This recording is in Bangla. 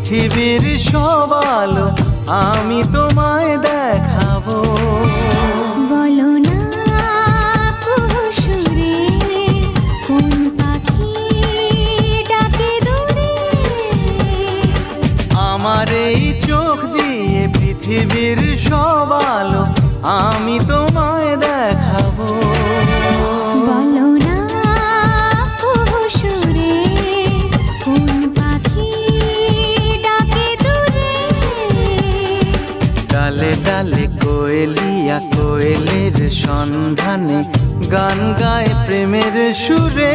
পৃথিবীর সব আলো আমি তোমায় দেখাবো। বলো না কুহুসুরে কোন পাখি ডাকে দূরে। আমার এই চোখ দিয়ে পৃথিবীর সব আলো আমি তোমায় দেখাবো। বলো না কুহুসুরে কোন পাখি ডাকে দূরে। ডালে ডালে কোয়েলিয়া কোয়েলের সন্ধানে গান গায় প্রেমের সুরে।